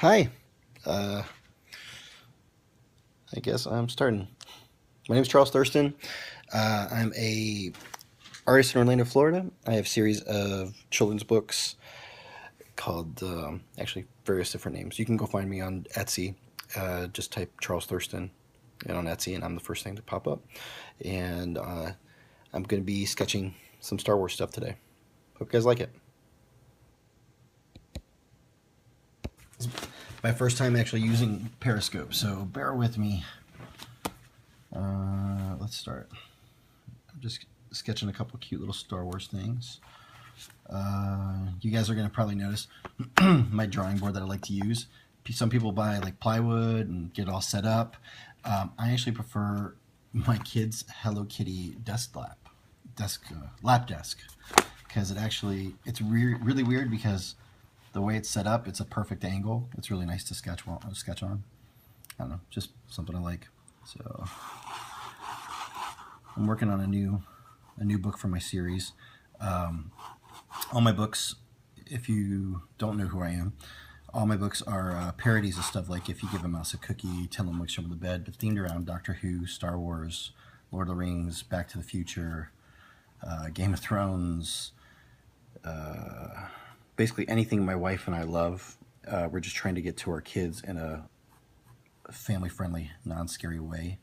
Hi. Uh, I guess I'm starting. My name is Charles Thurston. I'm a artist in Orlando, Florida. I have a series of children's books called actually various different names. You can go find me on Etsy. Just type Charles Thurston and on Etsy, and I'm the first thing to pop up. And I'm going to be sketching some Star Wars stuff today. Hope you guys like it. It's my first time actually using Periscope, so bear with me. Let's start. I'm just sketching a couple cute little Star Wars things. You guys are going to probably notice my drawing board that I like to use. Some people buy like plywood and get it all set up. I actually prefer my kids' Hello Kitty lap desk, because it's really weird because the way it's set up, it's a perfect angle. It's really nice to sketch on. I don't know, just something I like. So I'm working on a new book for my series. All my books, if you don't know who I am, all my books are parodies of stuff like If You Give a Mouse a Cookie, Tell Him What's Under the Bed, but themed around Doctor Who, Star Wars, Lord of the Rings, Back to the Future, Game of Thrones, basically anything my wife and I love. We're just trying to get to our kids in a family-friendly, non-scary way.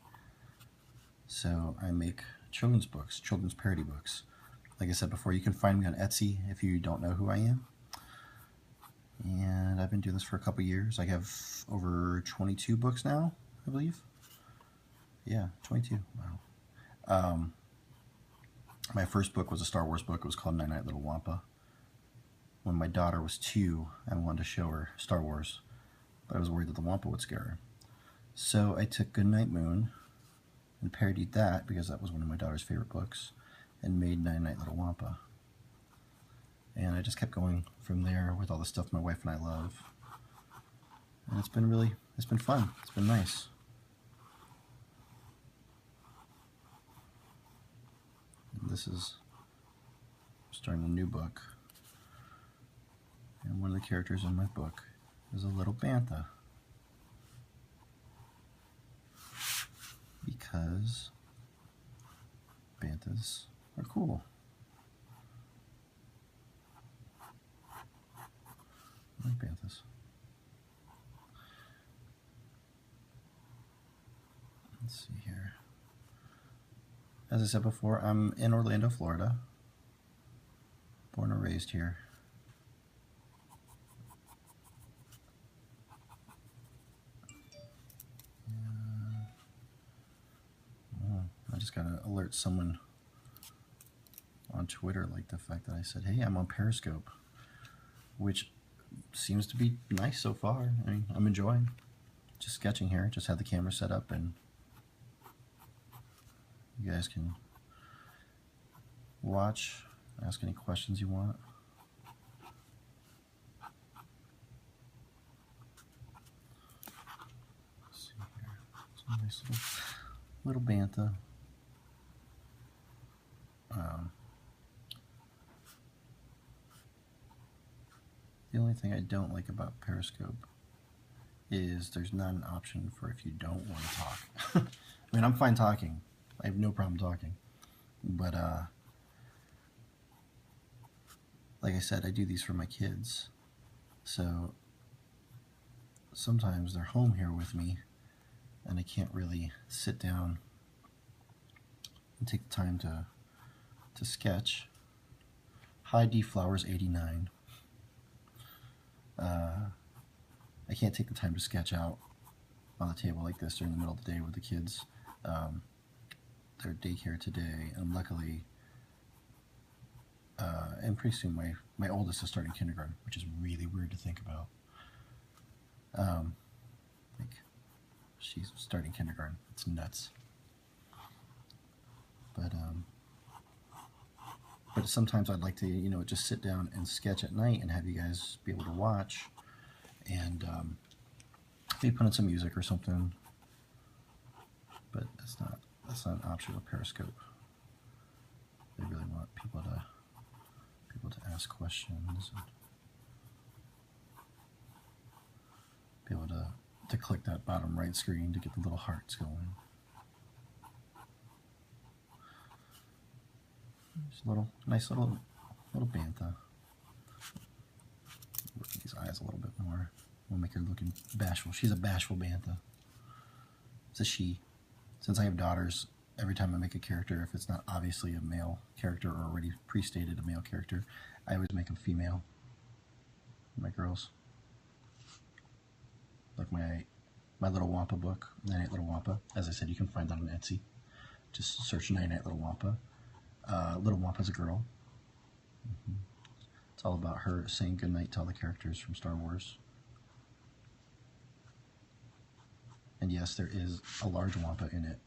So I make children's books, children's parody books. Like I said before, you can find me on Etsy if you don't know who I am. And I've been doing this for a couple years. I have over 22 books now, I believe. Yeah, 22. Wow. My first book was a Star Wars book. It was called Night Night Little Wampa. When my daughter was 2, I wanted to show her Star Wars, but I was worried that the Wampa would scare her. So I took Goodnight Moon and parodied that, because that was one of my daughter's favorite books, and made Night Night Little Wampa. And I just kept going from there with all the stuff my wife and I love. And it's been fun. It's been nice. And this is starting a new book. And one of the characters in my book is a little bantha. Because banthas are cool. I like banthas. Let's see here. As I said before, I'm in Orlando, Florida. Born and raised here. I just gotta alert someone on Twitter, like the fact that I said, hey, I'm on Periscope, which seems to be nice so far. I mean, I'm enjoying just sketching here. Just had the camera set up, and you guys can watch, ask any questions you want. Let's see here. It's a nice little bantha. The only thing I don't like about Periscope is there's not an option for if you don't want to talk. I mean, I'm fine talking. I have no problem talking. But, like I said, I do these for my kids. So sometimes they're home here with me, and I can't really sit down and take the time to sketch. Hi, D Flowers 89. I can't take the time to sketch out on the table like this during the middle of the day with the kids. They're at daycare today, and luckily, and pretty soon my oldest is starting kindergarten, which is really weird to think about. Like, she's starting kindergarten. It's nuts. But sometimes I'd like to, just sit down and sketch at night and have you guys be able to watch, and maybe put in some music or something. But that's not an option with Periscope. They really want people to ask questions. to click that bottom right screen to get the little hearts going. Just a nice little bantha. Work these eyes a little bit more. We'll make her looking bashful. She's a bashful bantha. It's a she. Since I have daughters, every time I make a character, if it's not obviously a male character or already pre-stated a male character, I always make them female. My girls. Like my Little Wampa book, 9-8 Little Wampa. As I said, you can find that on Etsy. Just search 9-8 Little Wampa. Little Wampa's a girl. It's all about her saying goodnight to all the characters from Star Wars. And yes, there is a large Wampa in it.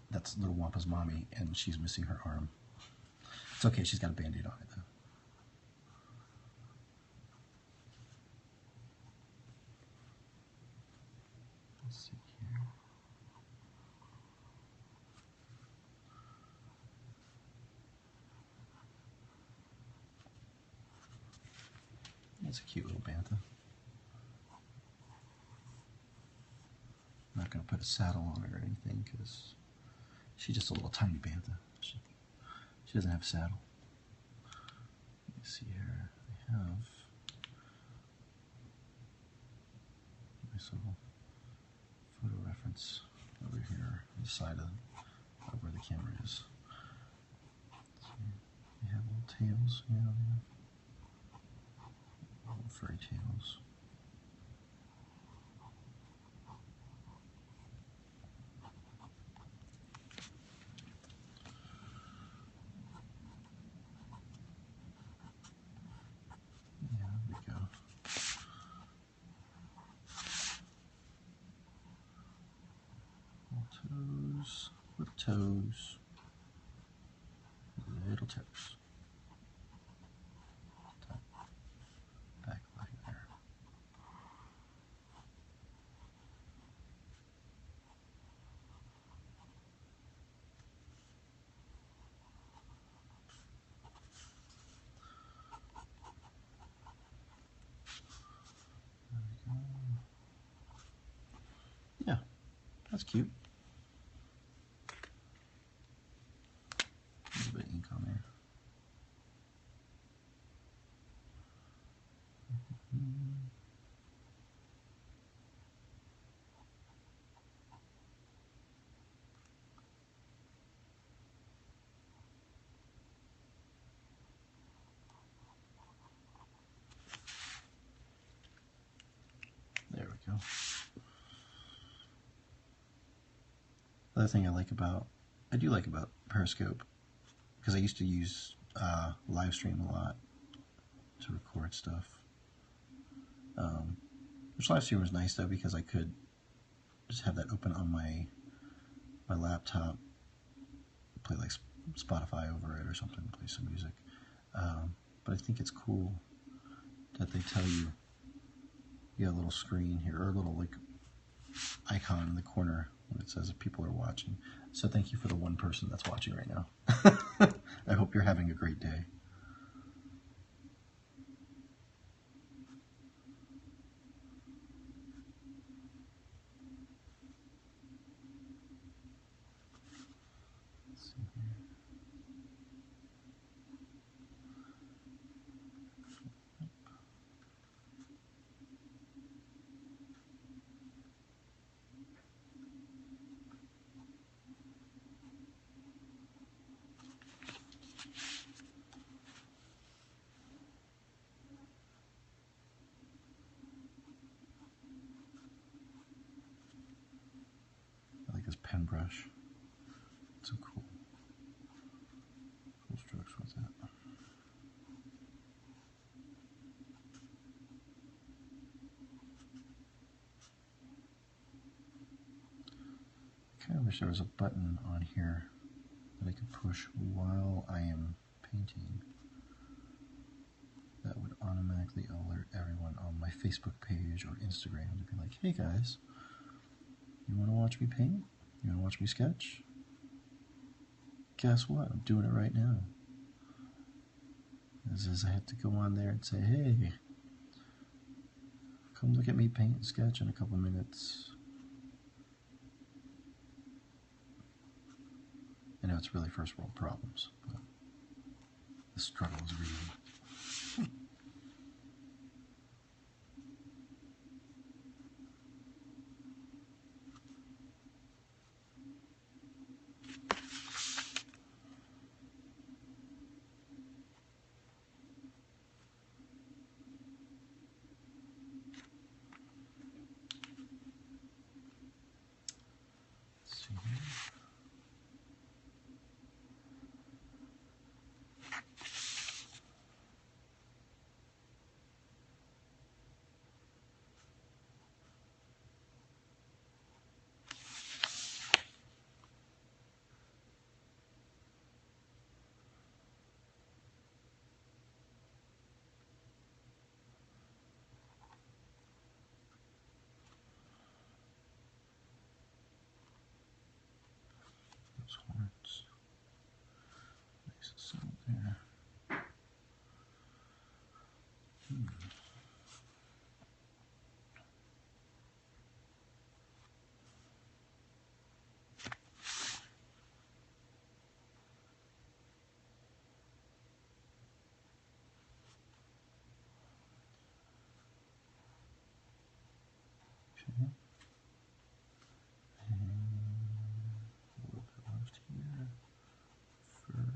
That's Little Wampa's mommy, and she's missing her arm. It's okay, she's got a Band-Aid on it, though. Let's see here. That's a cute little bantha. I'm not going to put a saddle on her or anything because she's just a little tiny bantha. She doesn't have a saddle. Let me see here. I have nice little photo reference over here on the side of where the camera is. They have little tails. Yeah, little furry tails. Yeah, there we go. Little toes, little toes. Back leg there. There we go. Yeah, that's cute. A little bit of ink on there. There we go. Other thing I do like about Periscope, because I used to use live stream a lot to record stuff. Which live stream was nice though, because I could just have that open on my laptop, play like Spotify over it or something, play some music. But I think it's cool that they tell you got a little screen here, or a little like icon in the corner when it says if people are watching. So thank you for the one person that's watching right now. I hope you're having a great day. Let's see here. I like this pen brush. Some cool strokes with that. I kind of wish there was a button on here that I could push while I am painting. That would automatically alert everyone on my Facebook page or Instagram to be like, hey guys, you want to watch me paint? You want to watch me sketch? Guess what? I'm doing it right now. This is, I have to go on there and say, hey, Come look at me paint and sketch in a couple minutes. I know it's really first world problems, but the struggle is real. Those horns. Nice and settled there. Okay. And a little bit left here. Fur.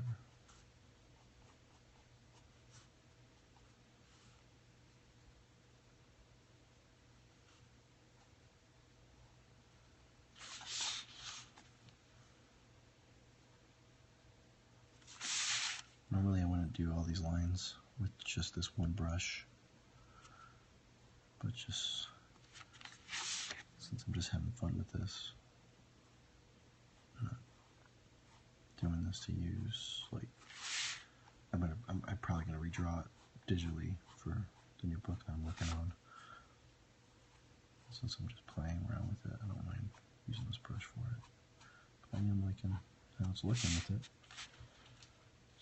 Normally I want to do all these lines with just this one brush, but just since I'm just having fun with this, I'm not doing this to use, like, I'm probably gonna redraw it digitally for the new book that I'm working on. Since I'm just playing around with it, I don't mind using this brush for it. But I am liking how it's looking with it.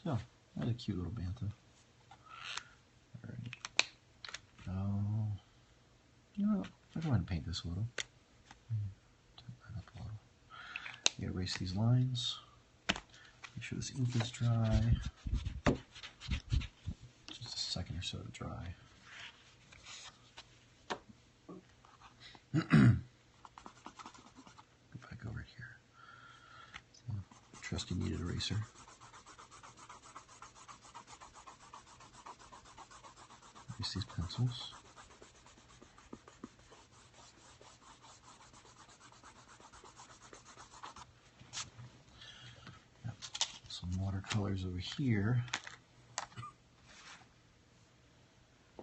So, that's a cute little bantha. Alright. Oh, you know what? I'll go ahead and paint this a little. Tip that up a little. You erase these lines. Make sure this ink is dry. Just a second or so to dry. Go back over here. So, trusty kneaded eraser. Erase these pencils. Some watercolors over here. I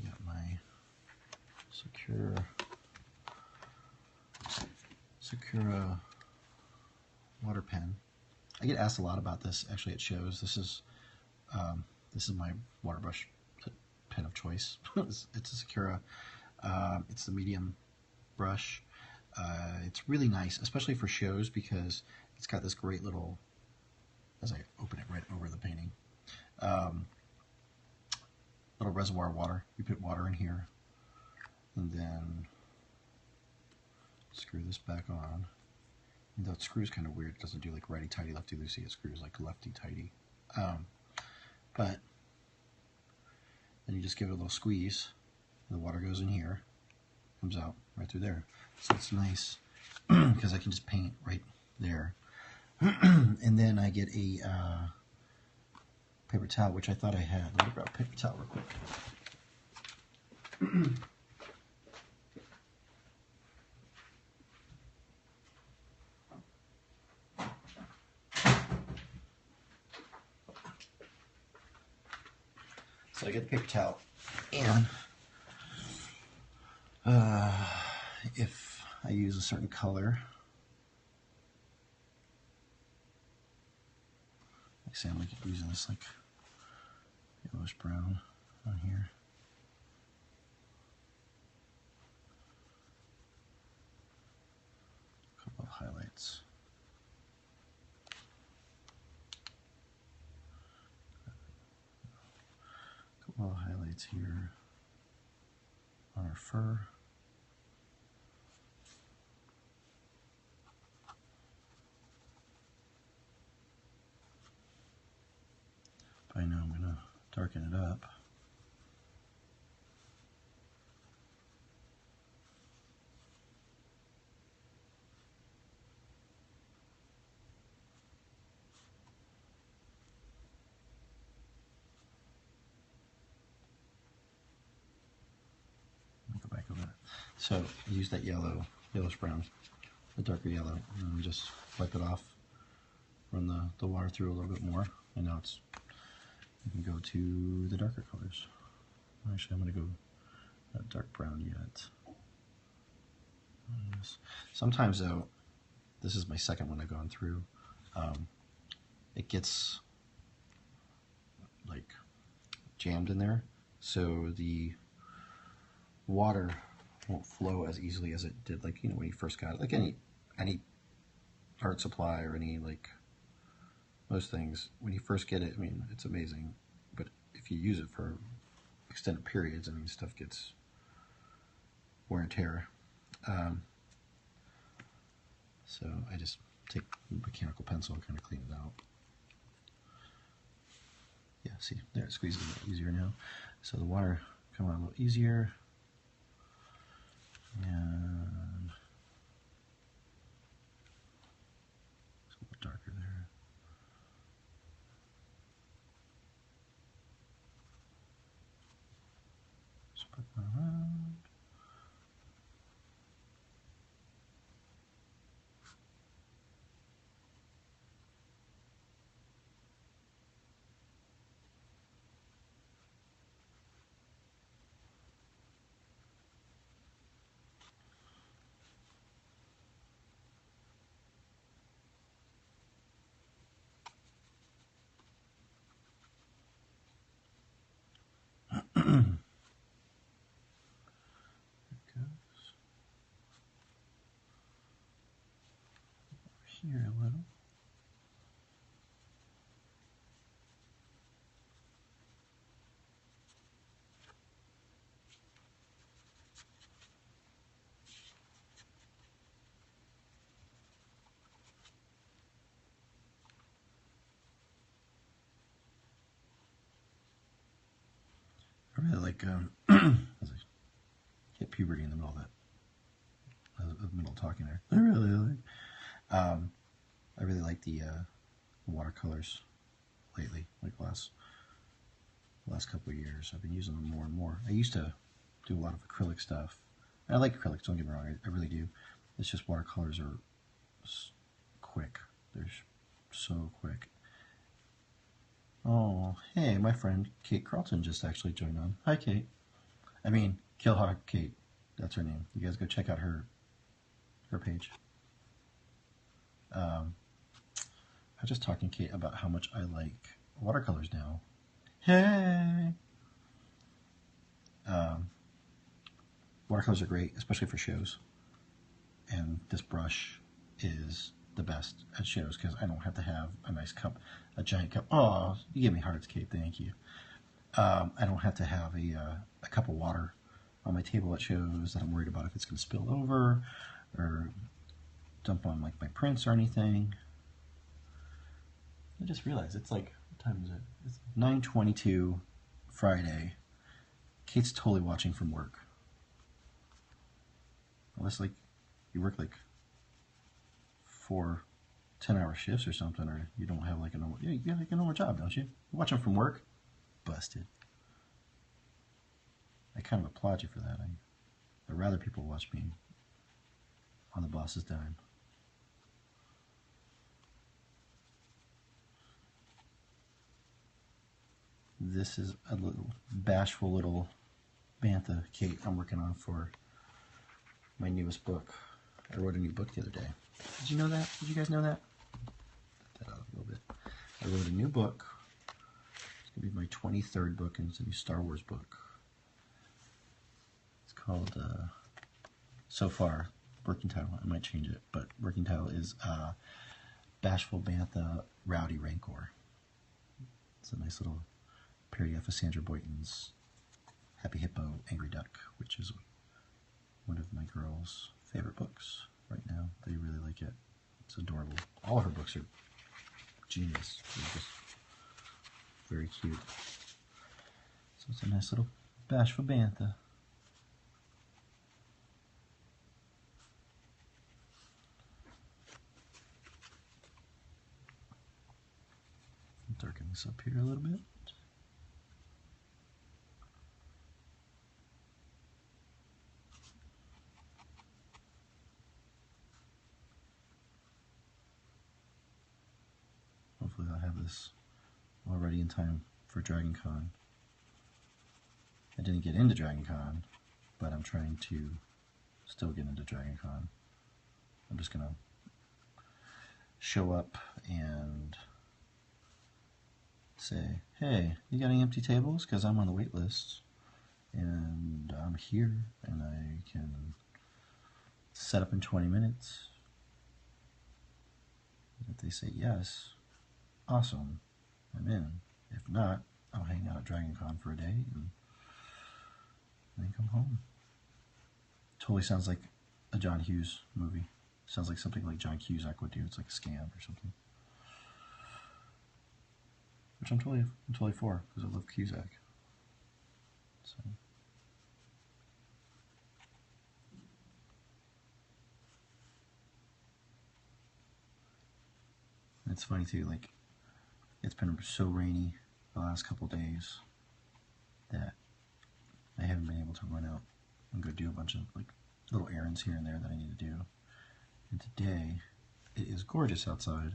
got my Sakura water pen. I get asked a lot about this. Actually, it shows. This is my water brush pen of choice. It's a Sakura. It's the medium brush. It's really nice, especially for shows, because it's got this great little, as I open it right over the painting, little reservoir of water. You put water in here, and then screw this back on. And that screw's kind of weird. It doesn't do like righty-tighty, lefty-loosey. It screws like lefty-tighty. But then you just give it a little squeeze. The water goes in here, comes out right through there. So it's nice because I can just paint right there. And then I get a paper towel, which I thought I had. Let me grab a paper towel real quick. So I get the paper towel, and if I use a certain color, like say I'm using this like yellowish brown on here. A couple of highlights. A couple of highlights here. on her fur. But I know I'm going to darken it up. Go back over that. So use that yellowish brown, the darker yellow, and just wipe it off. Run the water through a little bit more, and now you can go to the darker colors. Actually, I'm going to go not dark brown yet. Sometimes though, this is my second one I've gone through. It gets like jammed in there, so the water won't flow as easily as it did, like, you know, when you first got it. Like any art supply or any, like, most things, when you first get it, I mean, it's amazing, but if you use it for extended periods, I mean, stuff gets wear and tear. So I just take a mechanical pencil and kind of clean it out. Yeah, see, there, it squeezes a little easier now. So the water come out a little easier. And it's a little darker there. Spread that around. Here a little. I really like, as I hit puberty in the middle of that, the middle of talking there, I really like the watercolors lately, like the last couple of years. I've been using them more and more. I used to do a lot of acrylic stuff. I like acrylics, don't get me wrong, I really do. It's just watercolors are quick. They're so quick. Oh, hey, my friend Kate Carlton just actually joined on. Hi, Kate. I mean, Killhawk Kate. That's her name. You guys go check out her page. I was just talking to Kate about how much I like watercolors now. Hey! Watercolors are great, especially for shows. And this brush is the best at shows because I don't have to have a nice cup, a giant cup. Oh, you gave me hearts, Kate. Thank you. I don't have to have a cup of water on my table at shows that I'm worried about if it's going to spill over or dump on like my prints or anything. I just realized it's like, what time is it? It's 9:22 Friday. Kate's totally watching from work. Unless like you work like 4 10-hour shifts or something, or you don't have like a normal, yeah, you got like a normal job, don't you? You watch them from work? Busted. I kind of applaud you for that. I'd rather people watch me on the boss's dime. This is a little bashful little bantha Kate I'm working on for my newest book. I wrote a new book the other day. Did you know that? Did you guys know that? Put that out a little bit. I wrote a new book. It's going to be my 23rd book, and it's a new Star Wars book. It's called, so far, working title, I might change it, but working title is Bashful Bantha Rowdy Rancor. It's a nice little parody off of Sandra Boynton's Happy Hippo, Angry Duck, which is one of my girls' favorite books right now. They really like it. It's adorable. All of her books are genius. They're just very cute. So it's a nice little bashful bantha. Darken this up here a little bit. Hopefully I'll have this all ready in time for Dragon Con. I didn't get into Dragon Con, but I'm trying to still get into Dragon Con. I'm just gonna show up and say, hey, you got any empty tables? Because I'm on the wait list and I'm here and I can set up in 20 minutes. If they say yes, awesome, I'm in. If not, I'll hang out at Dragon Con for a day and then come home. Totally sounds like a John Hughes movie. Sounds like something like John Cusack would do. It's like a scam or something. Which I'm totally for, because I love Cusack. So. It's funny too, like, it's been so rainy the last couple days that I haven't been able to run out and go do a bunch of like little errands here and there that I need to do. And today, it is gorgeous outside.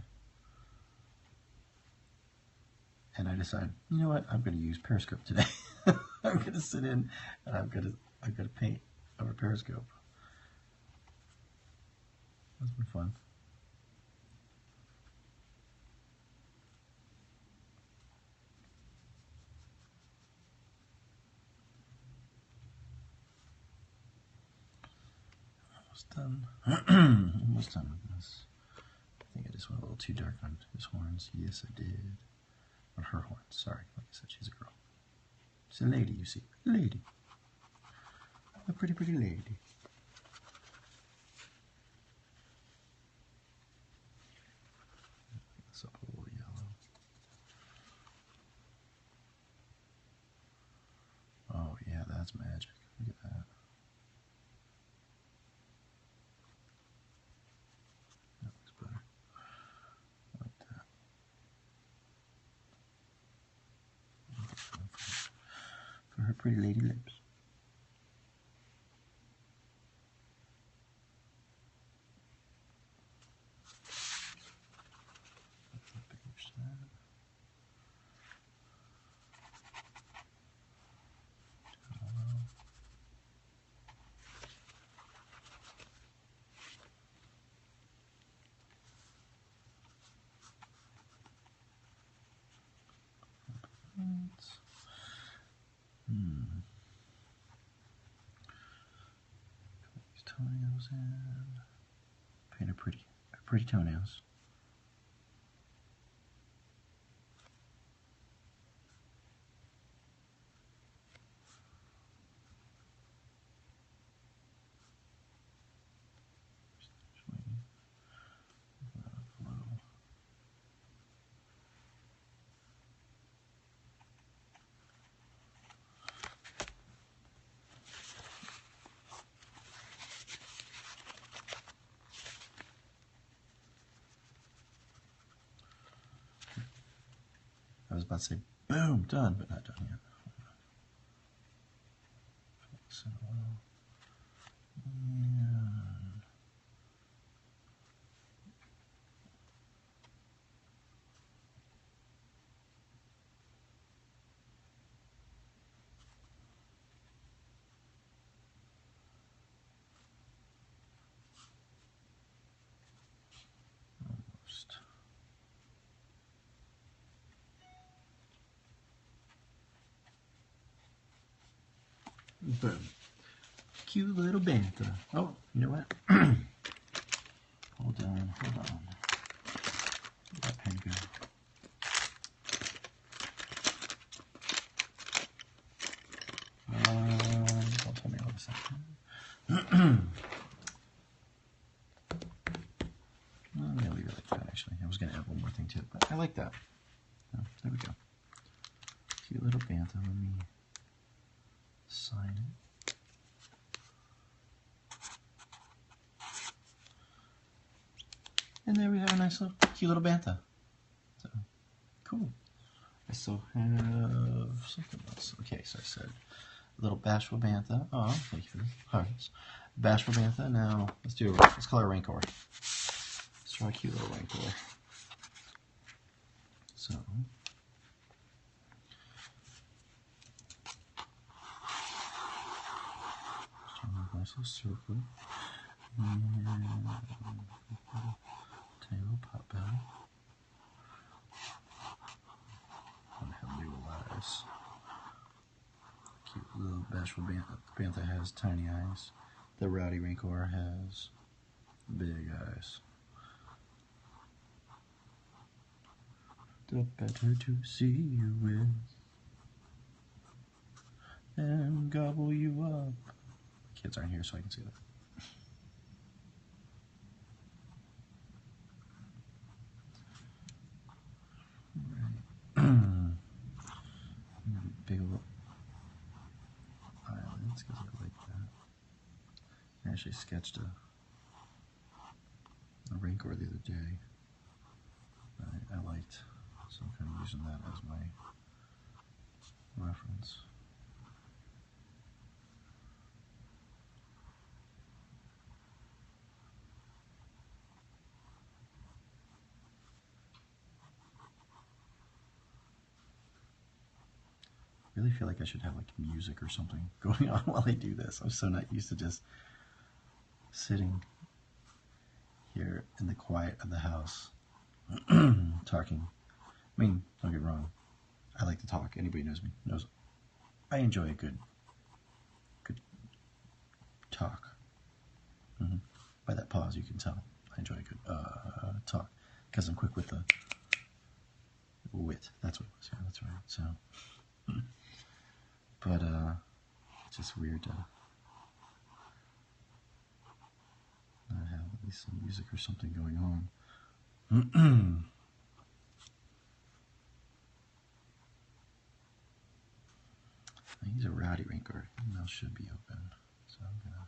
And I decided, you know what, I'm going to use Periscope today. I'm going to sit in and I'm going to paint over Periscope. That's been fun. Almost done. Almost done with this. I think I just went a little too dark on his horns. Yes, I did. Or her horns. Sorry. Like I said, she's a girl. She's a lady, you see. A lady. A pretty, pretty lady. This up a little yellow. Oh, yeah, that's magic. Look at that. That looks better. I like that. For her pretty lady lips. Put these toenails in. Paint her pretty toenails. I was about to say, boom, done, but not done yet. So, and almost. Boom. Cute little bantha. Oh, you know what? Hold on. Where'd that pen go? Don't tell me all of a second. I like that. Oh, there we go. Cute little bantha. Let me sign it. And there we have a nice little, cute little bantha. So, cool. I still have something else. Okay, so I said little bashful bantha. Oh, thank you for the hearts. Bashful bantha. Now let's call her Rancor. Let's draw a cute little Rancor. So a nice little circle. And tiny little pot belly. And have big old eyes. Cute little bashful bantha has tiny eyes. The rowdy Rancor has big eyes. The better to see you with and gobble you up. Kids aren't here, so I can see that. Right. Big old eyelids, because I like that. I actually sketched a Rancor the other day. I liked, so I'm kind of using that as my reference. I really feel like I should have like music or something going on while I do this. I'm so not used to just sitting here in the quiet of the house talking. I mean, don't get me wrong, I like to talk. Anybody knows me knows I enjoy a good talk. By that pause you can tell I enjoy a good talk, because I'm quick with the wit. That's what it was. Yeah, that's right. So but it's just weird to not have at least some music or something going on. He's a rowdy Rancor. His mouth should be open, so I'm gonna.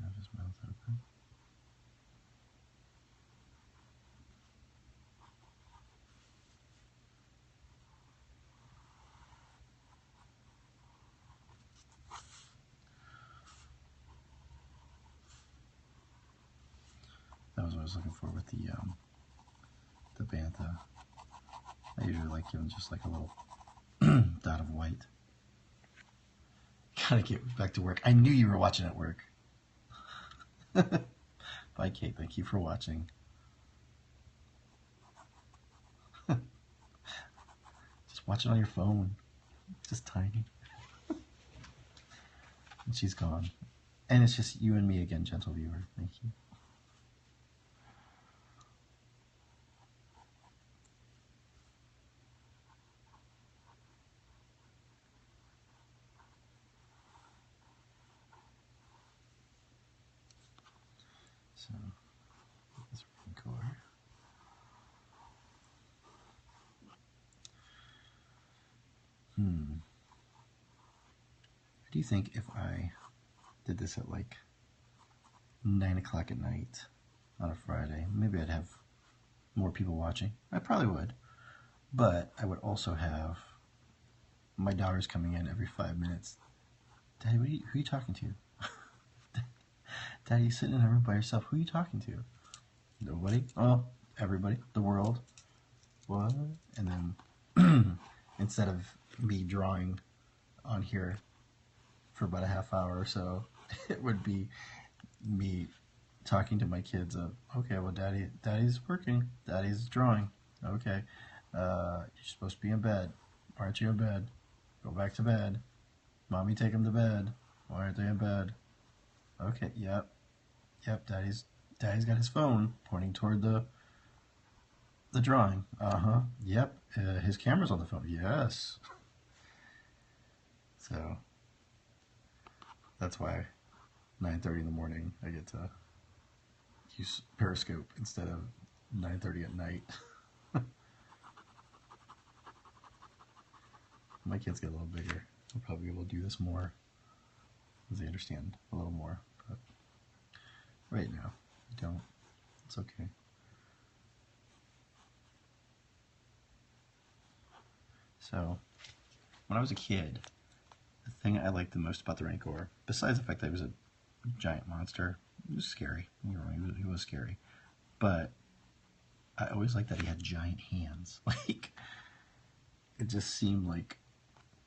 Have his mouth open. That was what I was looking for with the bantha. I usually like giving just like a little dot of white. Gotta get back to work. I knew you were watching at work. Bye, Kate. Thank you for watching. Just watch it on your phone. Just tiny. And she's gone. And it's just you and me again, gentle viewer. Thank you. So, this Rancor. What do you think if I did this at like 9 o'clock at night on a Friday? Maybe I'd have more people watching. I probably would. But I would also have my daughters coming in every 5 minutes. Daddy, who are you talking to? Daddy, you're sitting in a room by yourself. Who are you talking to? Nobody? Oh, everybody. The world. What? And then instead of me drawing on here for about a half hour or so, it would be me talking to my kids of, okay, well, Daddy's working. Daddy's drawing. Okay. You're supposed to be in bed. Why aren't you in bed? Go back to bed. Mommy, take him to bed. Why aren't they in bed? Okay, yep. Daddy's got his phone pointing toward the The drawing. Uh-huh. Yep. His camera's on the phone. Yes. So that's why 9:30 in the morning I get to use Periscope instead of 9:30 at night. My kids get a little bigger. They'll probably be able to do this more as they understand a little more. But right now, you don't. It's okay. So, when I was a kid, the thing I liked the most about the Rancor, besides the fact that he was a giant monster, he was scary. He was scary. But I always liked that he had giant hands. Like, it just seemed like,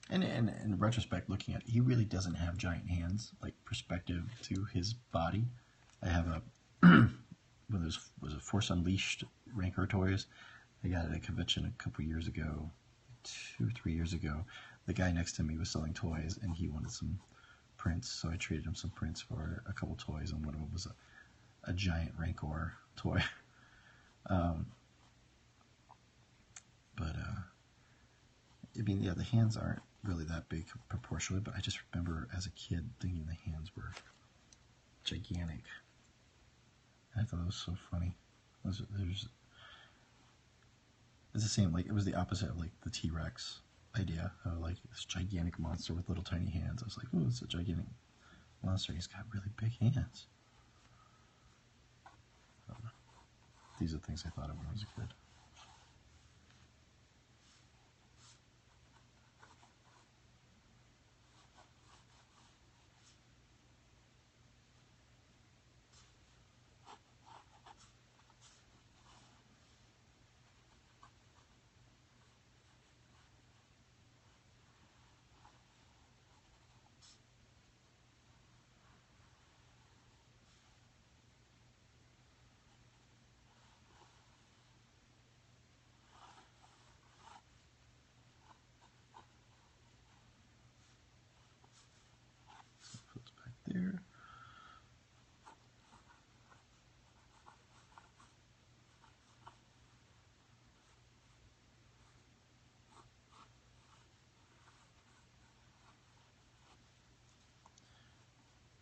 and in retrospect, looking at it, he really doesn't have giant hands, like perspective to his body. I have a, one of those, was it Force Unleashed Rancor toys? I got it at a convention a couple years ago, 2 or 3 years ago. The guy next to me was selling toys, and he wanted some prints, so I traded him some prints for a couple toys, and one of them was a giant Rancor toy. I mean, yeah, the hands aren't really that big proportionally, but I just remember as a kid thinking the hands were gigantic. I thought it was so funny. It's the same, like, it was the opposite of, like, the T-Rex idea of, like, this gigantic monster with little tiny hands. I was like, ooh, it's a gigantic monster. He's got really big hands. These are things I thought of when I was a kid. Puts back there.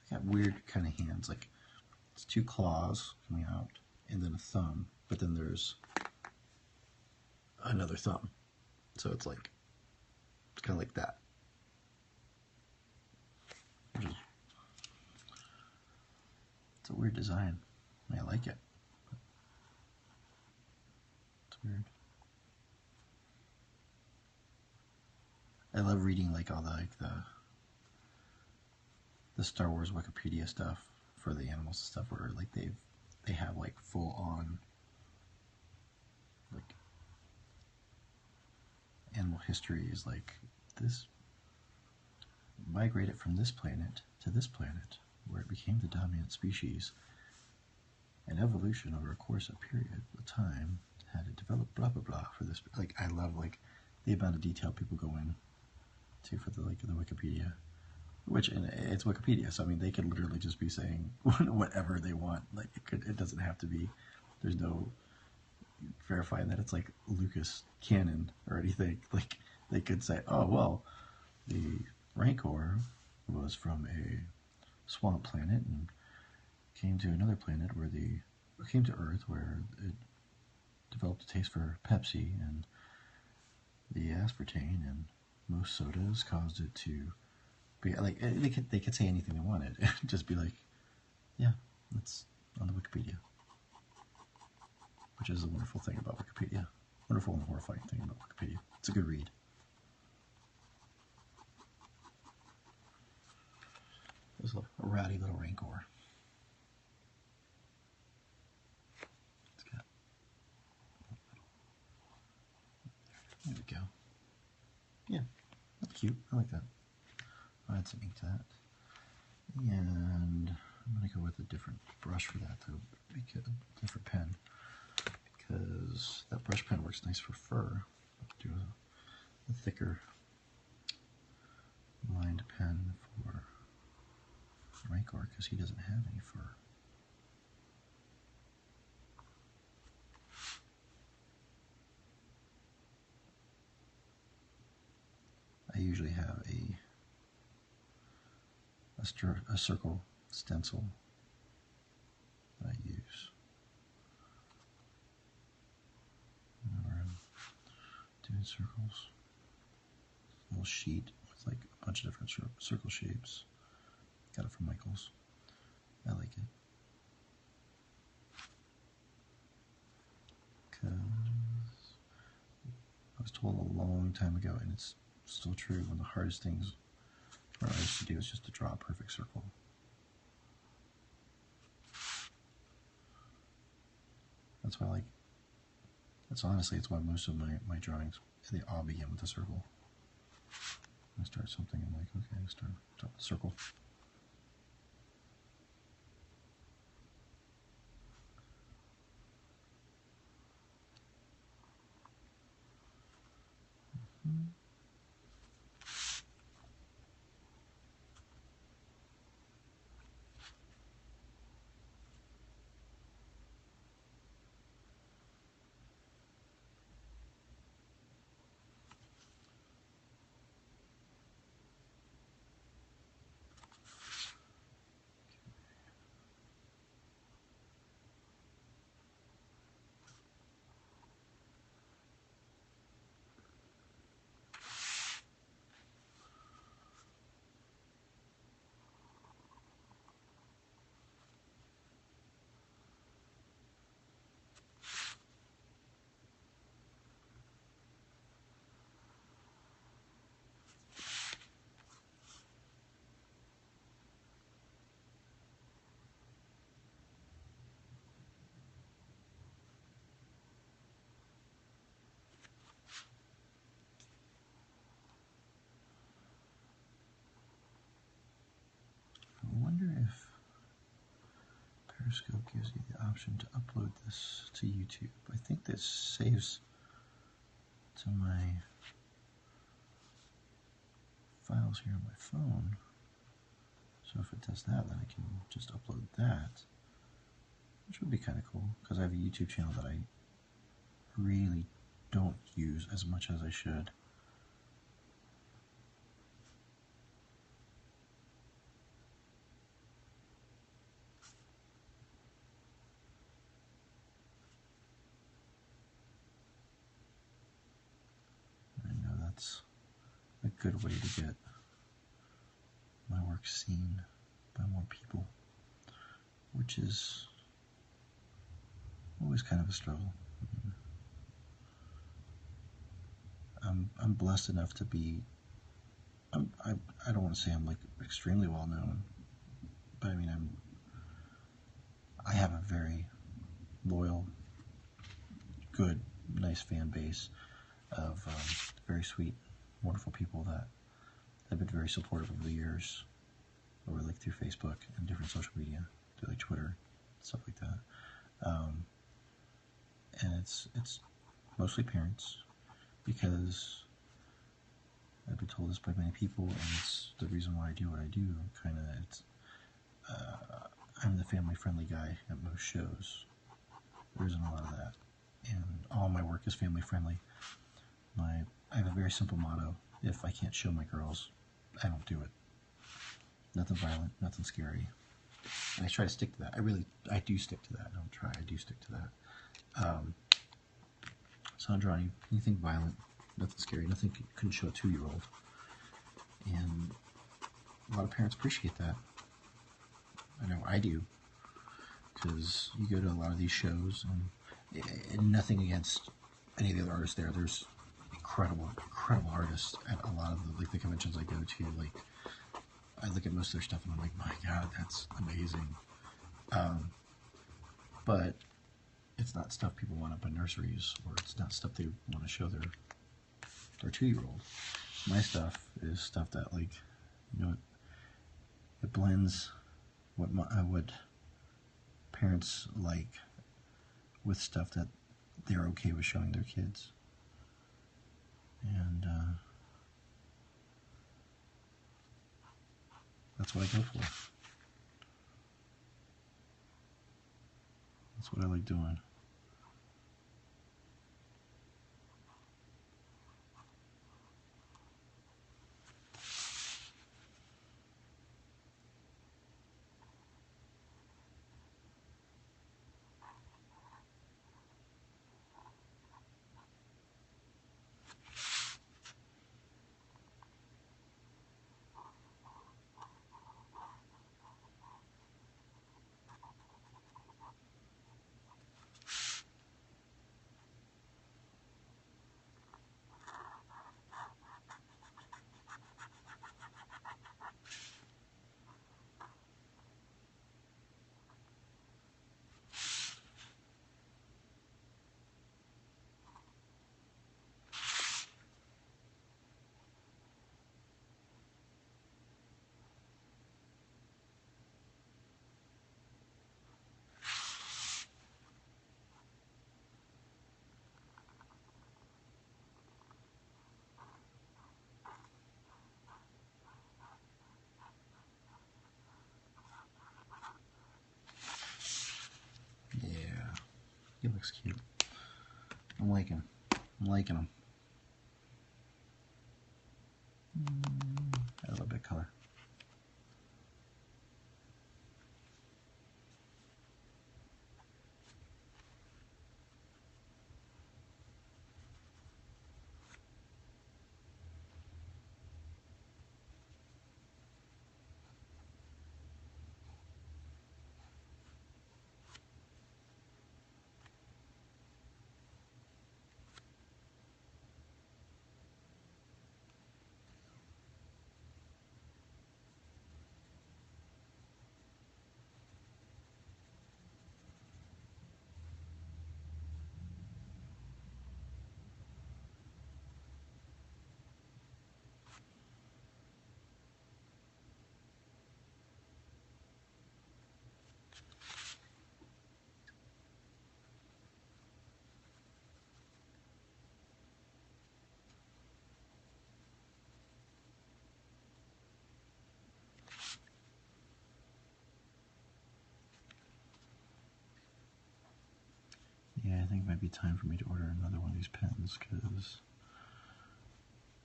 Got weird kind of hands, like it's 2 claws coming out, and then a thumb, but then there's another thumb. So it's like, it's kind of like that. It's a weird design. I like it. It's weird. I love reading like all the Star Wars Wikipedia stuff for the animals and stuff, where like they have like full on like animal histories, like this migrated from this planet to this planet where it became the dominant species, and evolution over a course of period of time had it developed blah blah blah for this. Like, I love like the amount of detail people go in to for the Wikipedia, which, and it's Wikipedia, so I mean they could literally just be saying whatever they want. Like, it doesn't have to be, there's no verifying that it's like Lucas canon or anything. Like, they could say, oh well, the Rancor was from a swamp planet and came to another planet where came to Earth where it developed a taste for Pepsi and the aspartame and most sodas caused it to be like, they could say anything they wanted. Just be like, yeah, it's on the Wikipedia, which is a wonderful thing about Wikipedia. Wonderful and horrifying thing about Wikipedia. It's a good read. There's a rowdy little Rancor. There we go. Yeah, that's cute. I like that. I'll add some ink to that. And I'm going to go with a different brush for that, to make it a different pen, because that brush pen works nice for fur. I'll do a thicker lined pen for Rancor, because he doesn't have any fur. usually have a circle stencil that I use whenever I'm doing circles. A little sheet with like a bunch of different circle shapes. Got it from Michael's. I like it. Because I was told a long time ago, and it's still true, one of the hardest things for artists to do is just to draw a perfect circle. That's why it's why most of my drawings, they all begin with a circle. I start something, I'm like, okay, start with a circle. I wonder if Periscope gives you the option to upload this to YouTube. I think this saves to my files here on my phone. So if it does that, then I can just upload that, which would be kind of cool, because I have a YouTube channel that I really don't use as much as I should. I know that's a good way to get my work seen by more people, which is always kind of a struggle. I'm blessed enough to be, I don't want to say I'm like extremely well known, but I mean I have a very loyal, good, nice fan base of very sweet, wonderful people that have been very supportive over the years, over like through Facebook and different social media, through like Twitter, stuff like that. And it's mostly parents, because I've been told this by many people, and it's the reason why I do what I do. I'm the family-friendly guy at most shows. There isn't a lot of that, and all my work is family-friendly. I have a very simple motto: if I can't show my girls, I don't do it. Nothing violent, nothing scary. And I try to stick to that. I do stick to that. I don't try, I do stick to that. So I'm drawing anything violent, nothing scary, nothing you couldn't show a 2-year-old. And a lot of parents appreciate that. I know I do, because you go to a lot of these shows, and nothing against any of the other artists there. There's incredible artists at a lot of the conventions I go to. Like, I look at most of their stuff and I'm like, my God, that's amazing. But it's not stuff people want up in nurseries, or it's not stuff they want to show their 2-year-old. My stuff is stuff that, like, you know, it blends what parents like with stuff that they're okay with showing their kids. And that's what I go for. That's what I like doing. He looks cute. I'm liking him. Add a little bit of color. Yeah, I think it might be time for me to order another one of these pens, because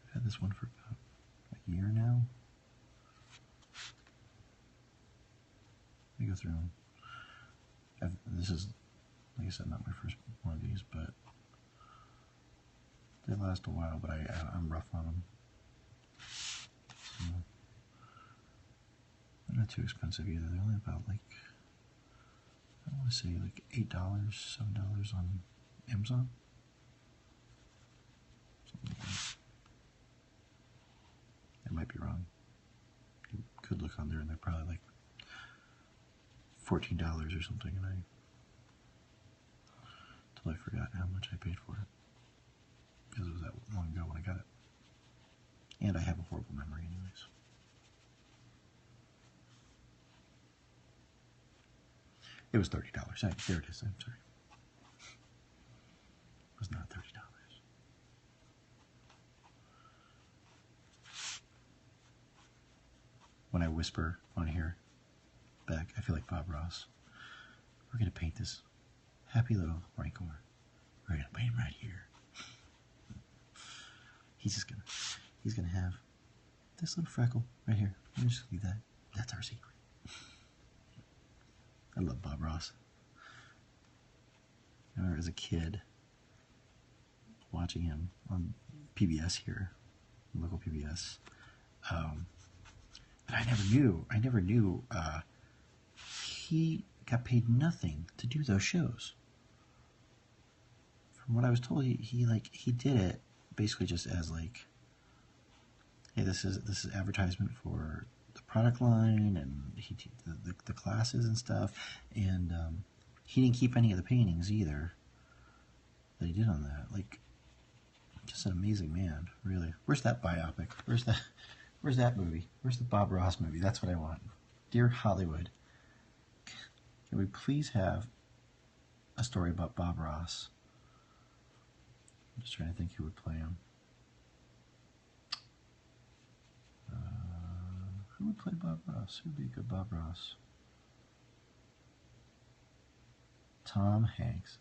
I've had this one for about a year now. Let me go through them. This is, like I said, not my first one of these, but they last a while, but I'm rough on them. So, they're not too expensive either. They're only about like, I want to say like $8, $7 on Amazon. Something like that. I might be wrong. You could look on there and they're probably like $14 or something, and I forgot how much I paid for it, because it was that long ago when I got it. And I have a horrible memory anyways. It was $30. There it is. I'm sorry. It was not $30. When I whisper on here back, I feel like Bob Ross. We're going to paint this happy little rancor. We're going to paint him right here. He's going to have this little freckle right here. Let me just leave that. That's our secret. I love Bob Ross. I remember as a kid watching him on PBS here, local PBS. But I never knew he got paid nothing to do those shows. From what I was told, he did it basically just as like, hey, this is advertisement for the product line and the classes and stuff, and he didn't keep any of the paintings either that he did on that. Like, just an amazing man, really. Where's that biopic? Where's that movie? Where's the Bob Ross movie? That's what I want. Dear Hollywood, can we please have a story about Bob Ross? I'm just trying to think who would play him. Who would play Bob Ross? Who would be a good Bob Ross? Tom Hanks.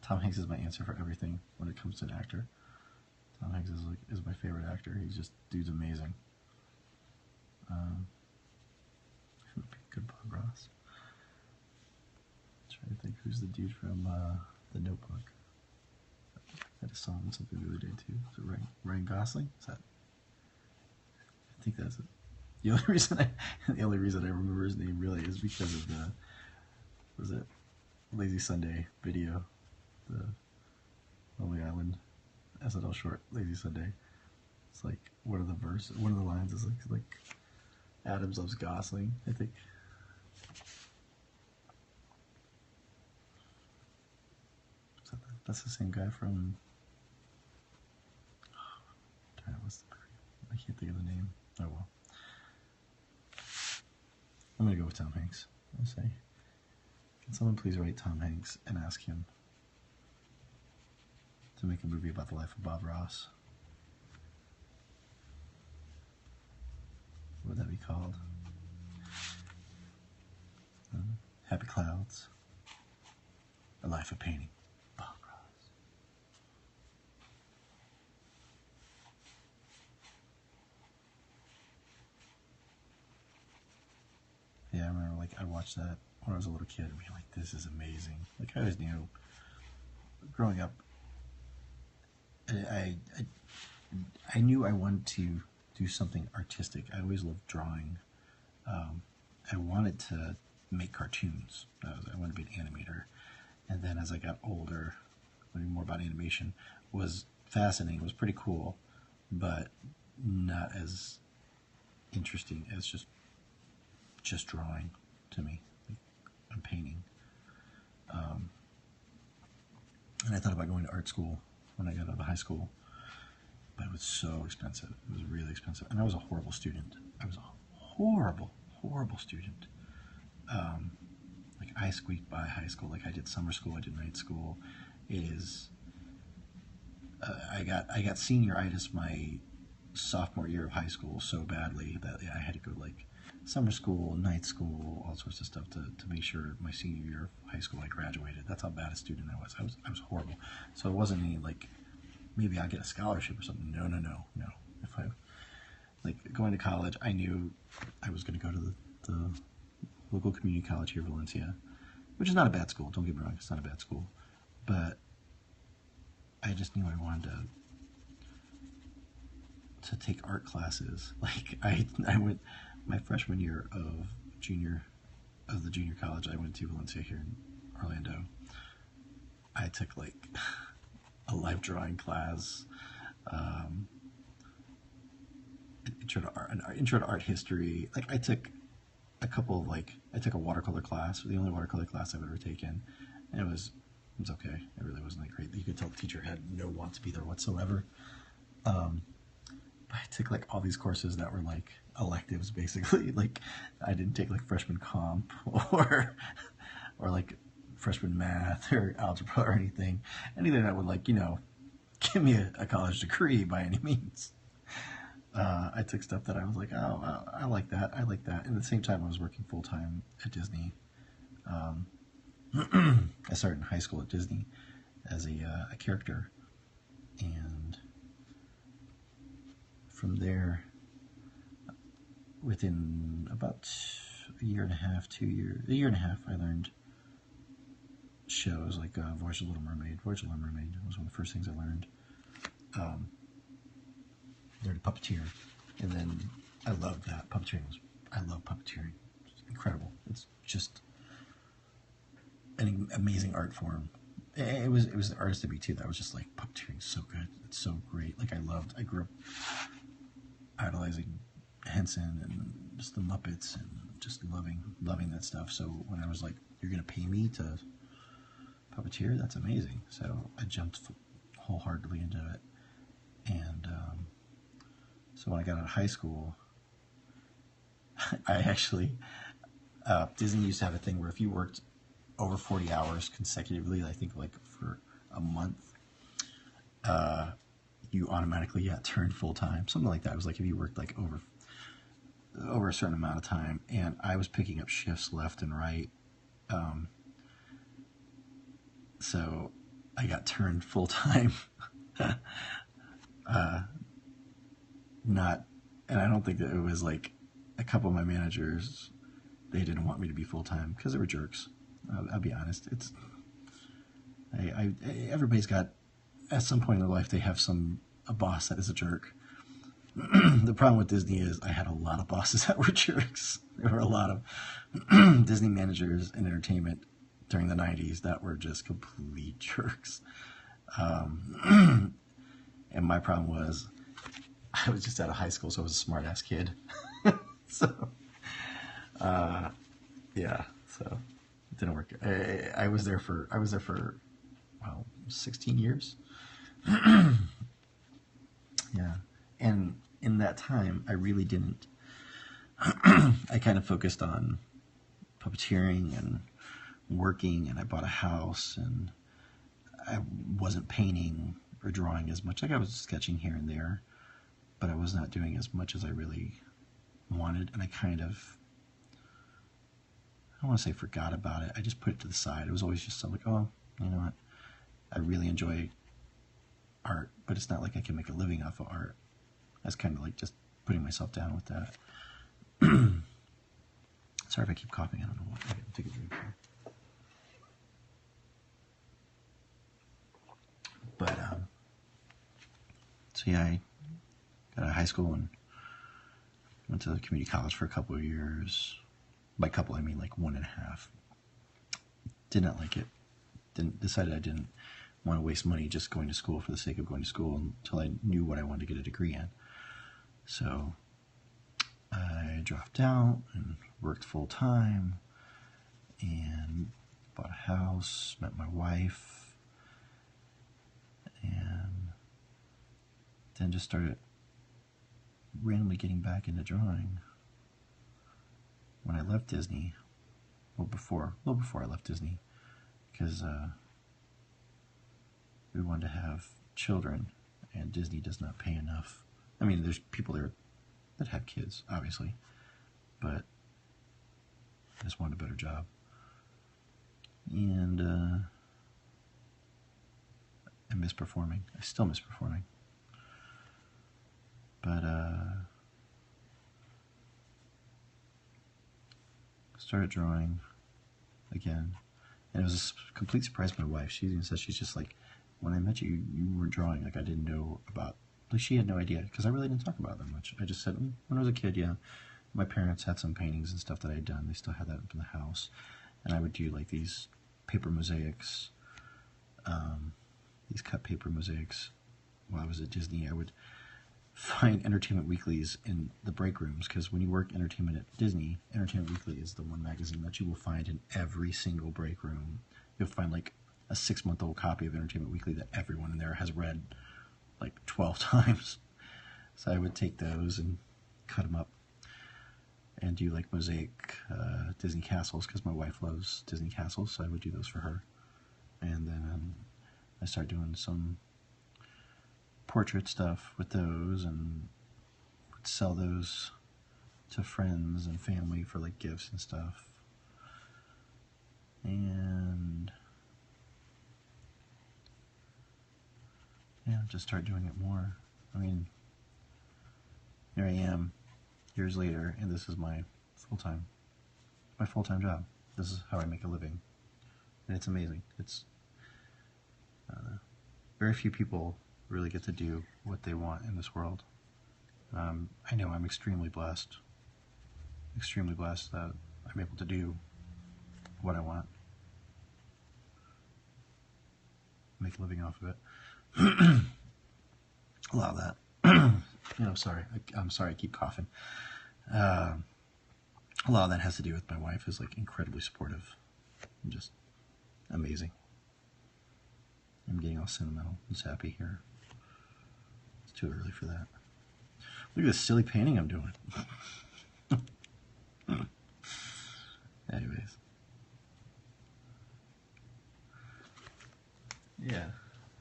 Tom Hanks is my answer for everything when it comes to an actor. Tom Hanks is my favorite actor. Dude's amazing. Who would be a good Bob Ross? I'm trying to think who's the dude from The Notebook. I just saw him in something the other day too. Is it Ryan Gosling? Is that? I think that's it. The only reason I remember his name really is because of was it Lazy Sunday video, the Lonely Island SNL short Lazy Sunday. It's like one of the lines is like Adams loves Gosling, I think. So that's the same guy from. I can't think of the name. Oh well. I'm gonna go with Tom Hanks. I'll say, can someone please write Tom Hanks and ask him to make a movie about the life of Bob Ross? What would that be called? Happy Clouds. A Life of Painting. Yeah, I remember, like, I watched that when I was a little kid and being like, this is amazing. Like, I always knew, growing up, I, I, I knew I wanted to do something artistic. I always loved drawing. I wanted to make cartoons. I wanted to be an animator. And then as I got older, learning more about animation was fascinating. It was pretty cool, but not as interesting as just drawing to me, and painting. And I thought about going to art school when I got out of high school, but it was so expensive. It was really expensive, and I was a horrible student. I was a horrible student. Like, I squeaked by high school. Like, I did summer school, I did night school. It is. I got senioritis my sophomore year of high school so badly that I had to go to, like, summer school, night school, all sorts of stuff to make sure my senior year of high school I graduated. That's how bad a student I was. I was horrible. So it wasn't any, like, maybe I'll get a scholarship or something. No. If I, like, going to college, I knew I was going to go to the local community college here in Valencia, which is not a bad school. Don't get me wrong, it's not a bad school, but I just knew I wanted to take art classes. Like, I went my freshman year of the junior college I went to Valencia here in Orlando. I took, like, a life drawing class, intro to art history. Like, I took a couple of, like, I took a watercolor class, the only watercolor class I've ever taken, and it was okay. It really wasn't that great. You could tell the teacher had no want to be there whatsoever. I took, like, all these courses that were, like, electives, basically. Like, I didn't take, like, freshman comp or like freshman math or algebra or anything that would, like, give me a college degree by any means. I took stuff that I was like, oh, I like that. And at the same time, I was working full-time at Disney. I started in high school at Disney as a character, and from there, within about a year and a half, I learned shows like Voyage of the Little Mermaid. Voyage of the Little Mermaid was one of the first things I learned. Learned to puppeteer, and then I loved that. I love puppeteering. It's incredible. It's just an amazing art form. It was the artist to me too. That was just like, puppeteering is so good. It's so great. Like, I grew up idolizing Henson and just the Muppets and just loving that stuff. So when I was like, you're gonna pay me to puppeteer? That's amazing. So I jumped wholeheartedly into it. And so when I got out of high school, I actually, Disney used to have a thing where if you worked over 40 hours consecutively, I think, like, for a month, you automatically got turned full-time, something like that. It was like if you worked, like, over a certain amount of time, and I was picking up shifts left and right. So I got turned full-time. And I don't think that it was, like, a couple of my managers, they didn't want me to be full-time because they were jerks. I'll be honest. Everybody's got, at some point in their life, they have a boss that is a jerk. The problem with Disney is I had a lot of bosses that were jerks. There were a lot of Disney managers in entertainment during the 90s that were just complete jerks. And my problem was I was just out of high school, so I was a smart-ass kid. So, yeah, so it didn't work. I was there for, well, 16 years. Yeah, and in that time, I really didn't. I kind of focused on puppeteering and working, and I bought a house, and I wasn't painting or drawing as much. Like, I was sketching here and there, but I was not doing as much as I really wanted, and I kind of, I don't want to say forgot about it. I just put it to the side. It was always just something like, oh, you know what, I really enjoy art, but it's not like I can make a living off of art. That's kind of like just putting myself down with that. Sorry if I keep coughing, I don't know what. Okay, I'll take a drink here. But, so yeah, I got out of high school and went to community college for a couple of years. By couple, I mean like 1.5. Did not like it. Decided I didn't want to waste money just going to school for the sake of going to school until I knew what I wanted to get a degree in. So I dropped out and worked full time and bought a house, met my wife, and then just started randomly getting back into drawing. When I left Disney, a little before I left Disney, because we wanted to have children, and Disney does not pay enough. I mean, there's people there that have kids, obviously, but I just wanted a better job. And I miss performing. I still miss performing. But started drawing again. And it was a complete surprise to my wife. She even said, she's just like, when I met you, you were drawing. Like, I didn't know about, like, she had no idea, because I really didn't talk about them much. I just said, when I was a kid, yeah, my parents had some paintings and stuff that I had done. They still had that up in the house. And I would do, like, these paper mosaics, these cut paper mosaics. While I was at Disney, I would find Entertainment Weeklies in the break rooms, because when you work entertainment at Disney, Entertainment Weekly is the one magazine that you will find in every single break room. You'll find like a 6-month-old copy of Entertainment Weekly that everyone in there has read like 12 times. So I would take those and cut them up and do like mosaic Disney castles, because my wife loves Disney castles, so I would do those for her. And then I started doing some portrait stuff with those, and would sell those to friends and family for like gifts and stuff. And yeah, just start doing it more. I mean, here I am years later, and this is my full-time job. This is how I make a living, and it's amazing. It's very few people really get to do what they want in this world. I know I'm extremely blessed that I'm able to do what I want, make a living off of it. A lot of that, I'm sorry I keep coughing. A lot of that has to do with my wife, is like incredibly supportive and just amazing. I'm getting all sentimental and sappy here. It's too early for that. Look at this silly painting I'm doing. Anyways. Yeah,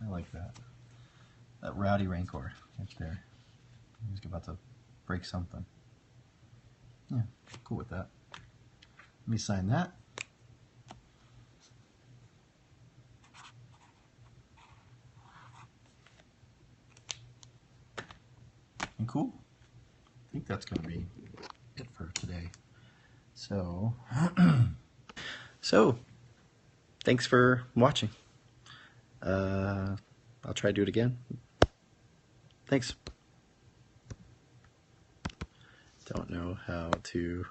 I like that. That rowdy Rancor right there. He's about to break something. Yeah, cool with that. Let me sign that. And cool. I think that's going to be it for today. So, thanks for watching. I'll try to do it again. Thanks. Don't know how to